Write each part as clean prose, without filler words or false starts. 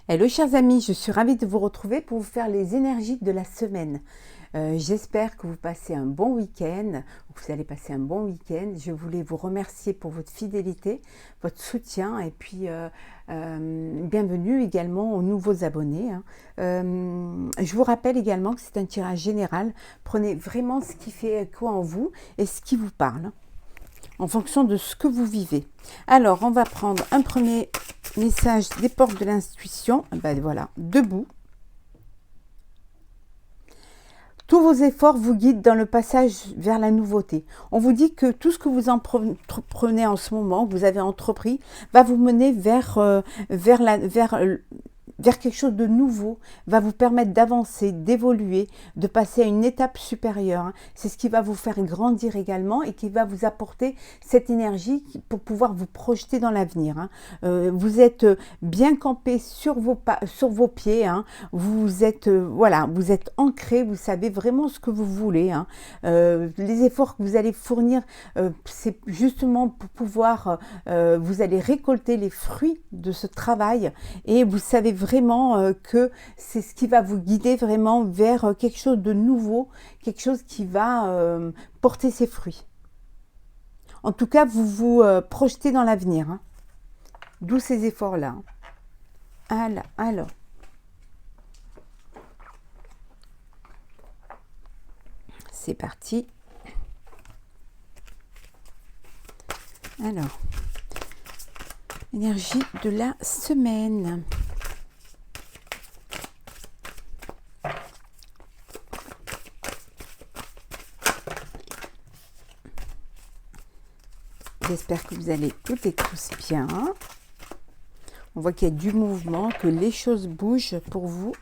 Hello chers amis, je suis ravie de vous retrouver pour vous faire les énergies de la semaine. J'espère que vous passez un bon week-end, que vous allez passer un bon week-end. Je voulais vous remercier pour votre fidélité, votre soutien et puis bienvenue également aux nouveaux abonnés. Je vous rappelle également que c'est un tirage général. Prenez vraiment ce qui fait écho en vous et ce qui vous parle, en fonction de ce que vous vivez. Alors, on va prendre un premier message des portes de l'intuition. Ben voilà, debout. Tous vos efforts vous guident dans le passage vers la nouveauté. On vous dit que tout ce que vous entreprenez en ce moment, que vous avez entrepris, va vous mener vers quelque chose de nouveau, va vous permettre d'avancer, d'évoluer, de passer à une étape supérieure. C'est ce qui va vous faire grandir également et qui va vous apporter cette énergie pour pouvoir vous projeter dans l'avenir. Vous êtes bien campé sur vos pieds. Vous êtes vous êtes ancré, vous savez vraiment ce que vous voulez. Les efforts que vous allez fournir, c'est justement pour pouvoir, vous allez récolter les fruits de ce travail et vous savez vraiment que c'est ce qui va vous guider vraiment vers quelque chose de nouveau, quelque chose qui va porter ses fruits. En tout cas, vous vous projetez dans l'avenir, d'où ces efforts-là. Alors, c'est parti. Alors, énergie de la semaine. J'espère que vous allez toutes et tous bien. On voit qu'il y a du mouvement, que les choses bougent pour vous.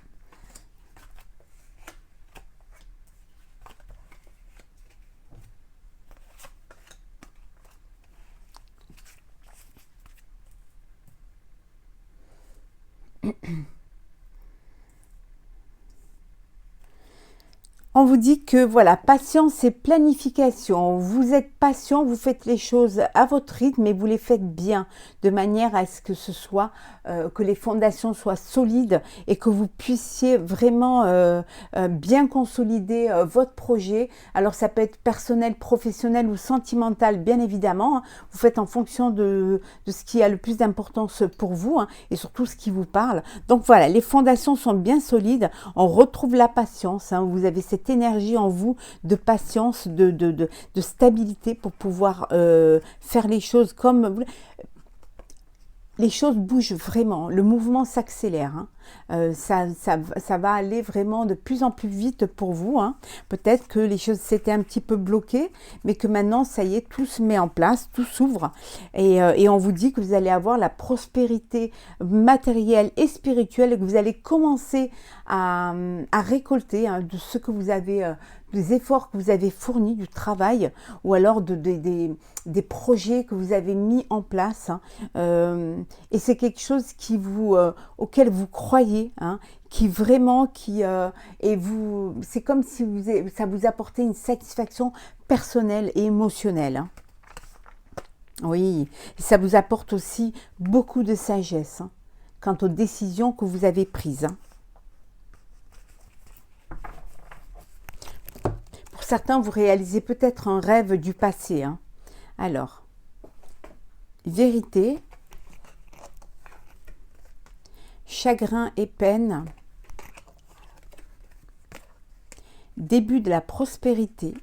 On vous dit que voilà, patience et planification. Vous êtes patient, vous faites les choses à votre rythme et vous les faites bien, de manière à ce que ce soit, que les fondations soient solides et que vous puissiez vraiment bien consolider votre projet. Alors ça peut être personnel, professionnel ou sentimental, bien évidemment. Vous faites en fonction de ce qui a le plus d'importance pour vous et surtout ce qui vous parle. Donc voilà, les fondations sont bien solides. On retrouve la patience. Vous avez cette énergie en vous de patience, de stabilité pour pouvoir faire les choses comme... Les choses bougent vraiment, le mouvement s'accélère. Ça va aller vraiment de plus en plus vite pour vous. Peut-être que les choses s'étaient un petit peu bloquées, mais que maintenant, ça y est, tout se met en place, tout s'ouvre. Et on vous dit que vous allez avoir la prospérité matérielle et spirituelle et que vous allez commencer à récolter de ce que vous avez... des efforts que vous avez fournis, du travail, ou alors des projets que vous avez mis en place. Et c'est quelque chose auquel vous croyez, qui vraiment, c'est comme si ça vous apportait une satisfaction personnelle et émotionnelle. Oui, ça vous apporte aussi beaucoup de sagesse quant aux décisions que vous avez prises. Pour certains, vous réalisez peut-être un rêve du passé. Alors, vérité, chagrin et peine, début de la prospérité,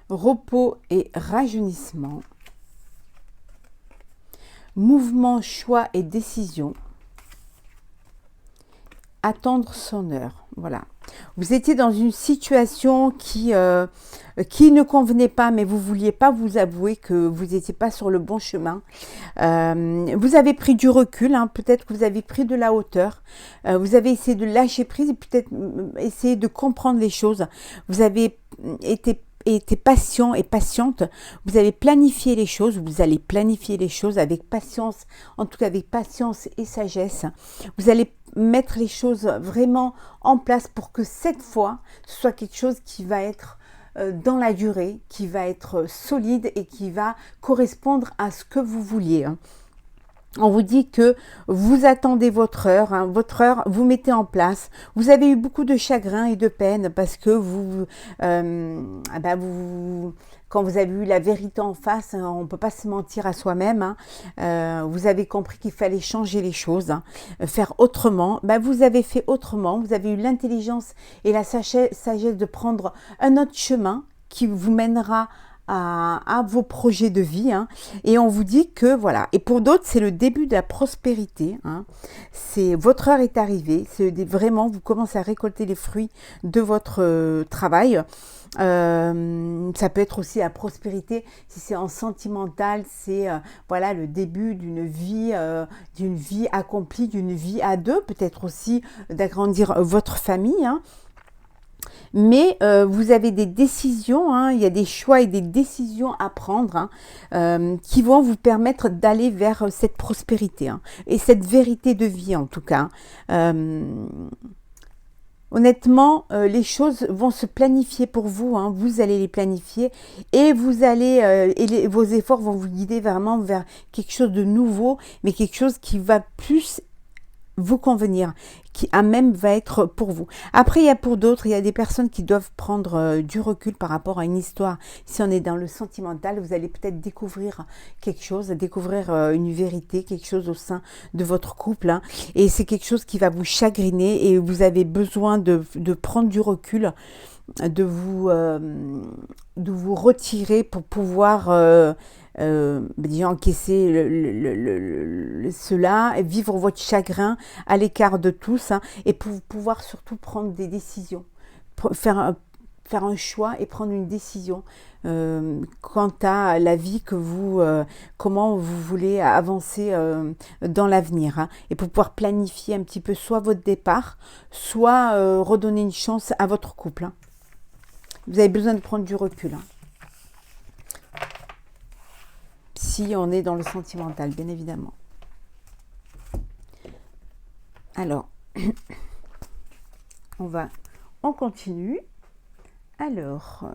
repos et rajeunissement, mouvement, choix et décision, attendre son heure. Voilà. Vous étiez dans une situation qui ne convenait pas, mais vous ne vouliez pas vous avouer que vous n'étiez pas sur le bon chemin. Vous avez pris du recul, peut-être que vous avez pris de la hauteur. Vous avez essayé de lâcher prise et peut-être essayer de comprendre les choses. Vous avez été patient et patiente, vous avez planifié les choses, vous allez planifier les choses avec patience, en tout cas avec patience et sagesse. Vous allez mettre les choses vraiment en place pour que cette fois, ce soit quelque chose qui va être dans la durée, qui va être solide et qui va correspondre à ce que vous vouliez. On vous dit que vous attendez votre heure, vous mettez en place. Vous avez eu beaucoup de chagrin et de peine parce que quand vous avez eu la vérité en face, hein, on ne peut pas se mentir à soi-même. Hein, vous avez compris qu'il fallait changer les choses, hein, faire autrement. Vous avez fait autrement. Vous avez eu l'intelligence et la sagesse de prendre un autre chemin qui vous mènera à vos projets de vie, hein, et on vous dit que voilà, et pour d'autres c'est le début de la prospérité, hein, c'est votre heure est arrivée, c'est vraiment vous commencez à récolter les fruits de votre travail. Ça peut être aussi la prospérité si c'est en sentimental, c'est voilà le début d'une vie accomplie, d'une vie à deux, peut-être aussi d'agrandir votre famille, hein. Mais vous avez des décisions, hein, il y a des choix et des décisions à prendre, hein, qui vont vous permettre d'aller vers cette prospérité, hein, et cette vérité de vie en tout cas. Honnêtement, les choses vont se planifier pour vous, hein, vous allez les planifier et vous allez vos efforts vont vous guider vraiment vers quelque chose de nouveau, mais quelque chose qui va plus vous convenir, qui à même va être pour vous. Après, il y a pour d'autres, il y a des personnes qui doivent prendre du recul par rapport à une histoire. Si on est dans le sentimental, vous allez peut-être découvrir quelque chose, découvrir une vérité, quelque chose au sein de votre couple, hein, et c'est quelque chose qui va vous chagriner et vous avez besoin de prendre du recul, de vous retirer pour pouvoir déjà encaisser cela, et vivre votre chagrin à l'écart de tous, hein, et pour pouvoir surtout prendre des décisions, faire un choix et prendre une décision quant à la vie que comment vous voulez avancer dans l'avenir, hein, et pour pouvoir planifier un petit peu soit votre départ, soit redonner une chance à votre couple, hein. Vous avez besoin de prendre du recul, hein, si on est dans le sentimental, bien évidemment. Alors, on continue. Alors,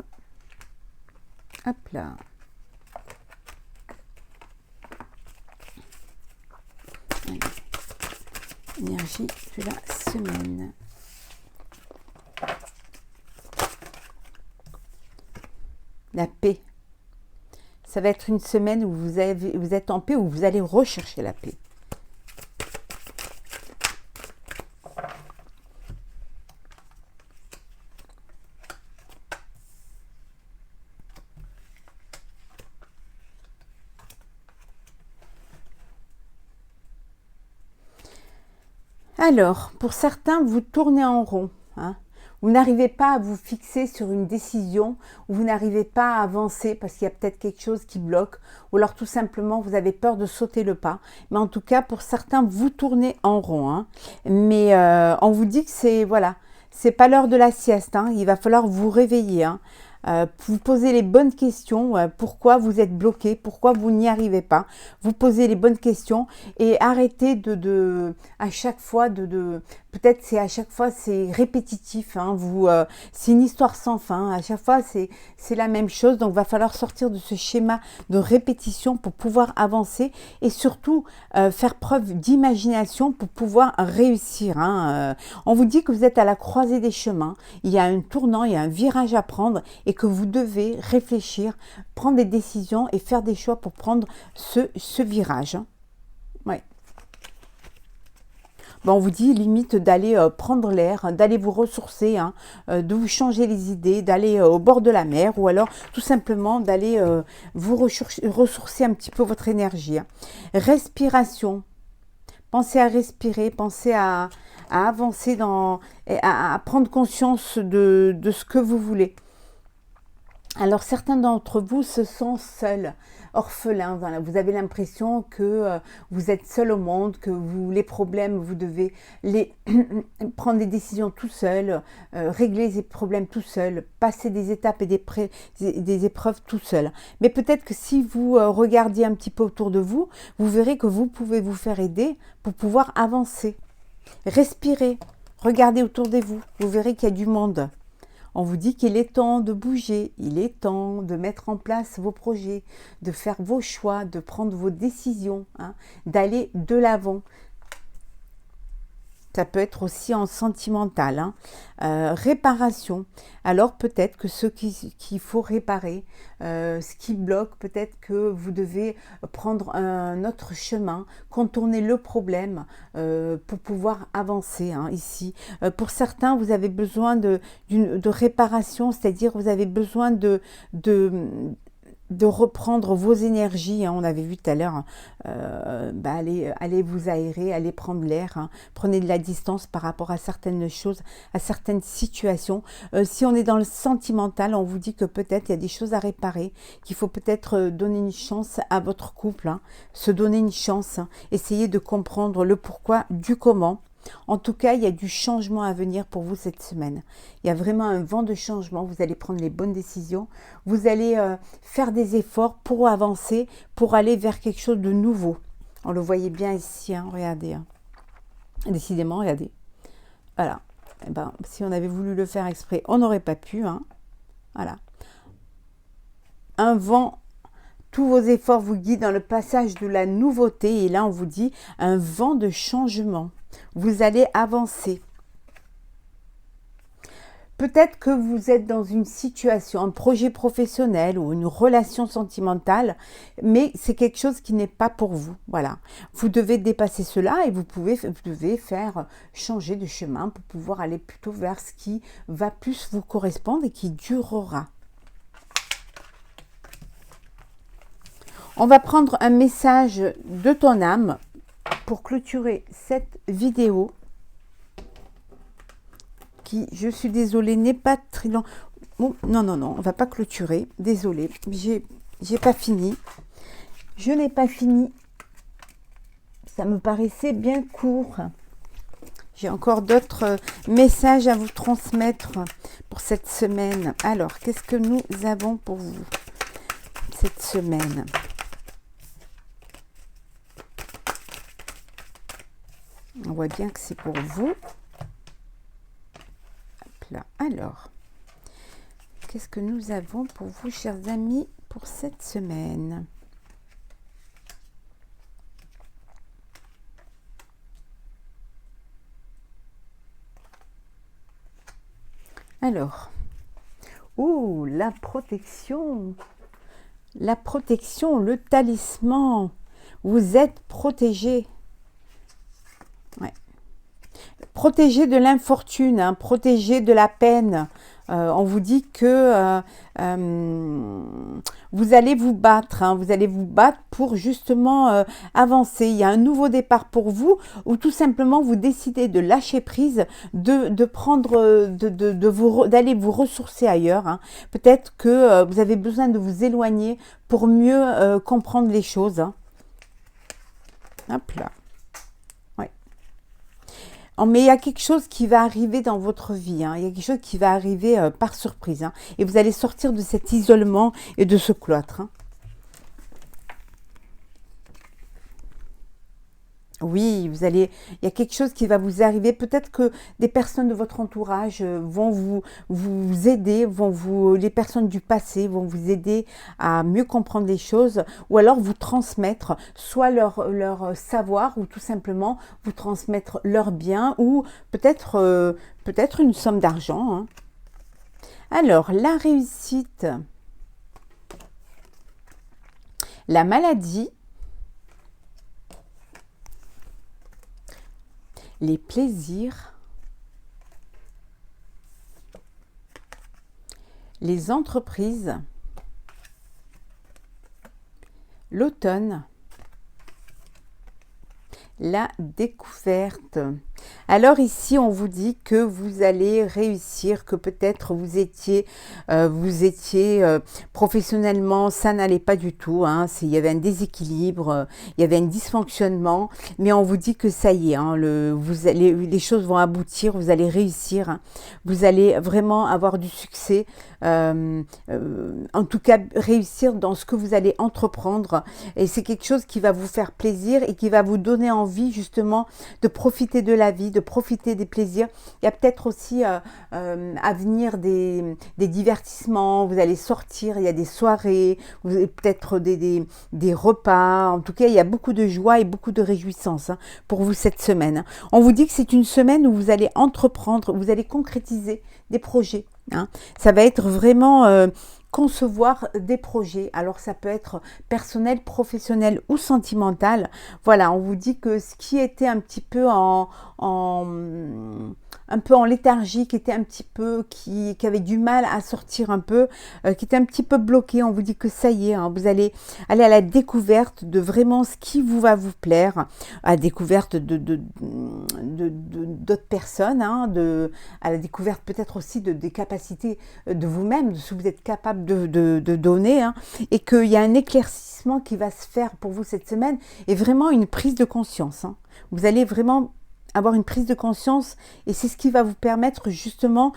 hop là. Allez. Énergie de la semaine. La paix. Ça va être une semaine où vous êtes en paix, où vous allez rechercher la paix. Alors, pour certains, vous tournez en rond, hein. Vous n'arrivez pas à vous fixer sur une décision, ou vous n'arrivez pas à avancer parce qu'il y a peut-être quelque chose qui bloque, ou alors tout simplement vous avez peur de sauter le pas. Mais en tout cas, pour certains, vous tournez en rond, hein. Mais on vous dit que c'est pas l'heure de la sieste, hein. Il va falloir vous réveiller, hein. Vous posez les bonnes questions, pourquoi vous êtes bloqué, pourquoi vous n'y arrivez pas. Vous posez les bonnes questions et arrêtez à chaque fois peut-être à chaque fois c'est répétitif, hein, c'est une histoire sans fin, à chaque fois c'est la même chose, donc il va falloir sortir de ce schéma de répétition pour pouvoir avancer et surtout faire preuve d'imagination pour pouvoir réussir, hein. On vous dit que vous êtes à la croisée des chemins, il y a un tournant, il y a un virage à prendre et que vous devez réfléchir, prendre des décisions et faire des choix pour prendre ce virage, hein. Ouais. On vous dit limite d'aller prendre l'air, d'aller vous ressourcer, hein, de vous changer les idées, d'aller au bord de la mer ou alors tout simplement d'aller vous ressourcer un petit peu votre énergie, hein. Respiration. Pensez à respirer, pensez à avancer à prendre conscience de ce que vous voulez. Alors certains d'entre vous se sentent seuls, orphelins, voilà. Vous avez l'impression que vous êtes seul au monde, que les problèmes, vous devez prendre des décisions tout seul, régler les problèmes tout seul, passer des étapes et des épreuves tout seul. Mais peut-être que si vous regardiez un petit peu autour de vous, vous verrez que vous pouvez vous faire aider pour pouvoir avancer. Respirez, regardez autour de vous, vous verrez qu'il y a du monde. On vous dit qu'il est temps de bouger, il est temps de mettre en place vos projets, de faire vos choix, de prendre vos décisions, hein, d'aller de l'avant. Ça peut être aussi en sentimental, hein. Réparation. Alors peut-être que ce qu'il faut réparer, ce qui bloque, peut-être que vous devez prendre un autre chemin, contourner le problème pour pouvoir avancer, hein, ici. Pour certains, vous avez besoin de réparation, c'est-à-dire vous avez besoin de reprendre vos énergies, hein. On avait vu tout à l'heure, allez vous aérer, allez prendre l'air, hein. Prenez de la distance par rapport à certaines choses, à certaines situations. Si on est dans le sentimental, on vous dit que peut-être il y a des choses à réparer, qu'il faut peut-être donner une chance à votre couple, hein. Se donner une chance, hein. Essayer de comprendre le pourquoi du comment. En tout cas, il y a du changement à venir pour vous cette semaine. Il y a vraiment un vent de changement. Vous allez prendre les bonnes décisions. Vous allez faire des efforts pour avancer, pour aller vers quelque chose de nouveau. On le voyait bien ici, hein, regardez. Hein. Décidément, regardez. Voilà. Eh ben, si on avait voulu le faire exprès, on n'aurait pas pu. Hein. Voilà. Un vent. Tous vos efforts vous guident dans le passage de la nouveauté. Et là, on vous dit un vent de changement. Vous allez avancer. Peut-être que vous êtes dans une situation, un projet professionnel ou une relation sentimentale, mais c'est quelque chose qui n'est pas pour vous. Voilà. Vous devez dépasser cela et vous devez faire changer de chemin pour pouvoir aller plutôt vers ce qui va plus vous correspondre et qui durera. On va prendre un message de ton âme pour clôturer cette vidéo qui, je suis désolée, n'est pas très long. Oh, non, on va pas clôturer. Désolée, j'ai pas fini. Je n'ai pas fini. Ça me paraissait bien court. J'ai encore d'autres messages à vous transmettre pour cette semaine. Alors, qu'est-ce que nous avons pour vous cette semaine ? On voit bien que c'est pour vous. Hop là. Alors, qu'est-ce que nous avons pour vous, chers amis, pour cette semaine ? Alors, la protection. La protection, le talisman. Vous êtes protégé. Ouais. Protégé de l'infortune, hein, protégé de la peine. On vous dit que vous allez vous battre, hein, vous allez vous battre pour justement avancer. Il y a un nouveau départ pour vous, ou tout simplement vous décidez de lâcher prise, de prendre, d'aller vous ressourcer ailleurs. Hein. Peut-être que vous avez besoin de vous éloigner pour mieux comprendre les choses. Hein. Hop là. Mais il y a quelque chose qui va arriver dans votre vie, hein. Il y a quelque chose qui va arriver par surprise. Hein. Et vous allez sortir de cet isolement et de ce cloître. Hein. Oui, il y a quelque chose qui va vous arriver. Peut-être que des personnes de votre entourage vont vous aider, les personnes du passé vont vous aider à mieux comprendre les choses, ou alors vous transmettre soit leur savoir, ou tout simplement vous transmettre leur bien, ou peut-être une somme d'argent. Hein. Alors, la réussite, la maladie, les plaisirs, les entreprises, l'automne, la découverte. Alors ici, on vous dit que vous allez réussir, que peut-être vous étiez professionnellement, ça n'allait pas du tout. Hein, il y avait un déséquilibre, il y avait un dysfonctionnement, mais on vous dit que ça y est, hein, les choses vont aboutir, vous allez réussir, hein, vous allez vraiment avoir du succès. En tout cas, réussir dans ce que vous allez entreprendre. Et c'est quelque chose qui va vous faire plaisir et qui va vous donner envie justement de profiter de la la vie, de profiter des plaisirs. Il y a peut-être aussi à venir des divertissements, vous allez sortir, il y a des soirées, peut-être des repas. En tout cas, il y a beaucoup de joie et beaucoup de réjouissance pour vous cette semaine. On vous dit que c'est une semaine où vous allez entreprendre, où vous allez concrétiser des projets. Ça va être vraiment concevoir des projets. Alors ça peut être personnel, professionnel ou sentimental. Voilà, on vous dit que ce qui était un petit peu un peu en léthargie, qui était un petit peu, qui avait du mal à sortir un peu, qui était un petit peu bloqué, on vous dit que ça y est, vous allez aller à la découverte de vraiment ce qui va vous plaire, à la découverte d'autres personnes, à la découverte peut-être aussi des capacités de vous-même, de ce que vous êtes capable de donner, et qu'il y a un éclaircissement qui va se faire pour vous cette semaine, et vraiment une prise de conscience. Vous allez vraiment avoir une prise de conscience et c'est ce qui va vous permettre justement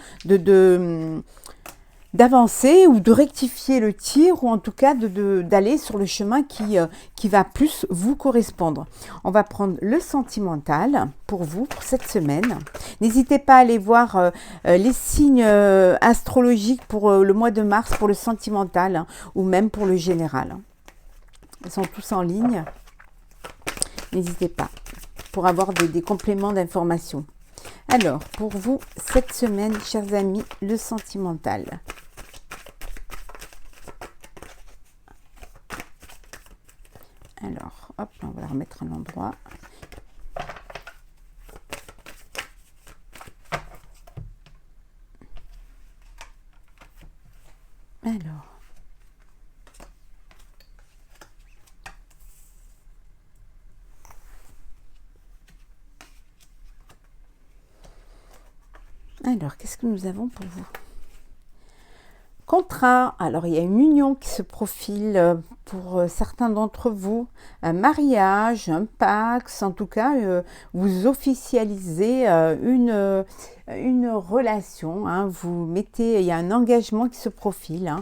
d'avancer ou de rectifier le tir ou en tout cas d'aller sur le chemin qui va plus vous correspondre. On va prendre le sentimental pour vous pour cette semaine. N'hésitez pas à aller voir les signes astrologiques pour le mois de mars pour le sentimental ou même pour le général. Ils sont tous en ligne. N'hésitez pas pour avoir des compléments d'information. Alors, pour vous, cette semaine, chers amis, le sentimental. Alors, hop, on va la remettre à l'endroit. Alors, qu'est-ce que nous avons pour vous? Contrat, alors il y a une union qui se profile pour certains d'entre vous, un mariage, un pax, en tout cas, vous officialisez une relation, vous mettez, il y a un engagement qui se profile,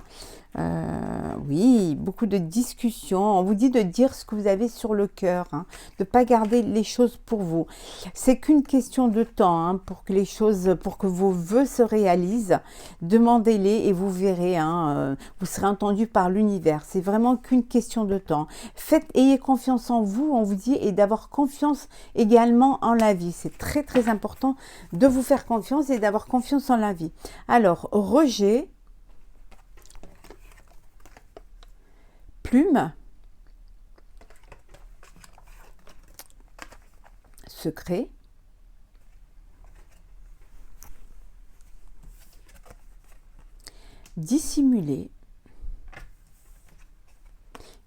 oui, beaucoup de discussions. On vous dit de dire ce que vous avez sur le cœur, de ne pas garder les choses pour vous. C'est qu'une question de temps pour que les choses, pour que vos vœux se réalisent. Demandez-les et vous verrez, vous serez entendu par l'univers. C'est vraiment qu'une question de temps. Ayez confiance en vous, on vous dit, et d'avoir confiance également en la vie. C'est très très important de vous faire confiance et d'avoir confiance en la vie. Alors, rejet. Plume, secret, dissimulé,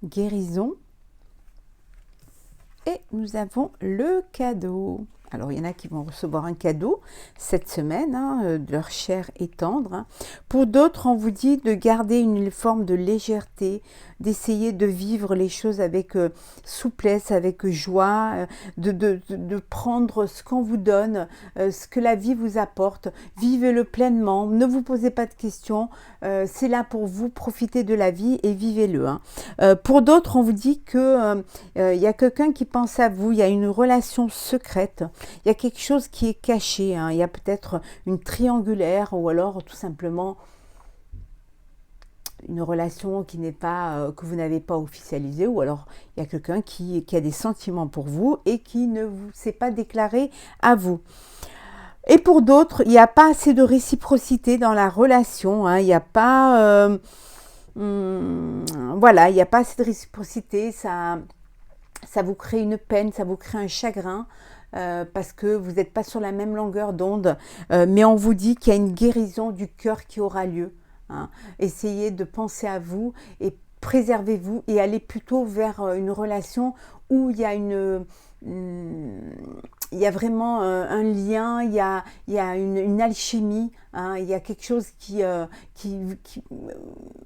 guérison et nous avons le cadeau. Alors, il y en a qui vont recevoir un cadeau cette semaine, de leur chair et tendre. Pour d'autres, on vous dit de garder une forme de légèreté, d'essayer de vivre les choses avec souplesse, avec joie, de prendre ce qu'on vous donne, ce que la vie vous apporte. Vivez-le pleinement, ne vous posez pas de questions. C'est là pour vous, profitez de la vie et vivez-le. Pour d'autres, on vous dit que y a quelqu'un qui pense à vous, il y a une relation secrète. Il y a quelque chose qui est caché, il y a peut-être une triangulaire ou alors tout simplement une relation qui n'est pas, que vous n'avez pas officialisée, ou alors il y a quelqu'un qui a des sentiments pour vous et qui ne vous s'est pas déclaré à vous. Et pour d'autres, il n'y a pas assez de réciprocité dans la relation, il n'y a pas, voilà, il n'y a pas assez de réciprocité, ça vous crée une peine, ça vous crée un chagrin. Parce que vous n'êtes pas sur la même longueur d'onde, mais on vous dit qu'il y a une guérison du cœur qui aura lieu. Essayez de penser à vous et préservez-vous et allez plutôt vers une relation où il y a vraiment un lien, il y a une alchimie, il y a quelque chose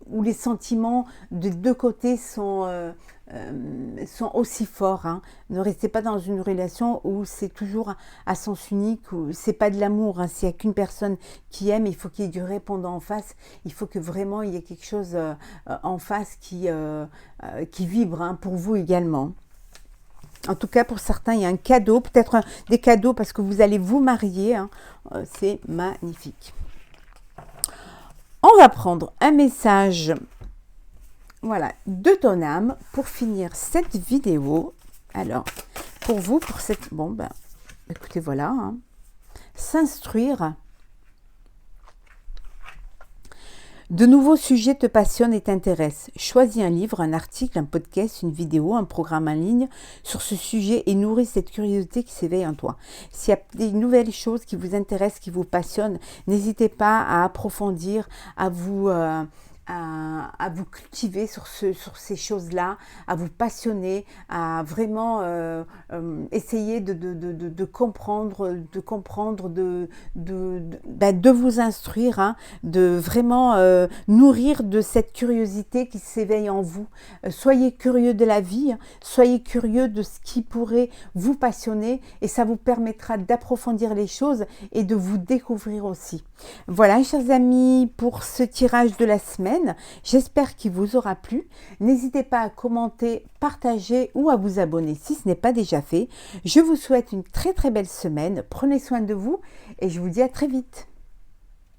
où les sentiments de deux côtés sont aussi forts. Ne restez pas dans une relation où c'est toujours à sens unique, où c'est pas de l'amour. S'il n'y a qu'une personne qui aime, il faut qu'il y ait du répondant en face. Il faut que vraiment il y ait quelque chose en face qui vibre pour vous également. En tout cas, pour certains, il y a un cadeau, peut-être des cadeaux parce que vous allez vous marier. Hein. C'est magnifique. On va prendre un message, voilà, de ton âme pour finir cette vidéo. Alors, pour vous, pour cette... Bon, ben, écoutez, voilà. Hein. S'instruire. De nouveaux sujets te passionnent et t'intéressent. Choisis un livre, un article, un podcast, une vidéo, un programme en ligne sur ce sujet et nourris cette curiosité qui s'éveille en toi. S'il y a des nouvelles choses qui vous intéressent, qui vous passionnent, n'hésitez pas à approfondir, à vous cultiver sur ces choses-là, à vous passionner, à vraiment essayer de comprendre, de vous instruire, hein, de vraiment nourrir de cette curiosité qui s'éveille en vous. Soyez curieux de la vie, soyez curieux de ce qui pourrait vous passionner et ça vous permettra d'approfondir les choses et de vous découvrir aussi. Voilà, chers amis, pour ce tirage de la semaine. J'espère qu'il vous aura plu. N'hésitez pas à commenter, partager ou à vous abonner si ce n'est pas déjà fait. Je vous souhaite une très très belle semaine. Prenez soin de vous et je vous dis à très vite.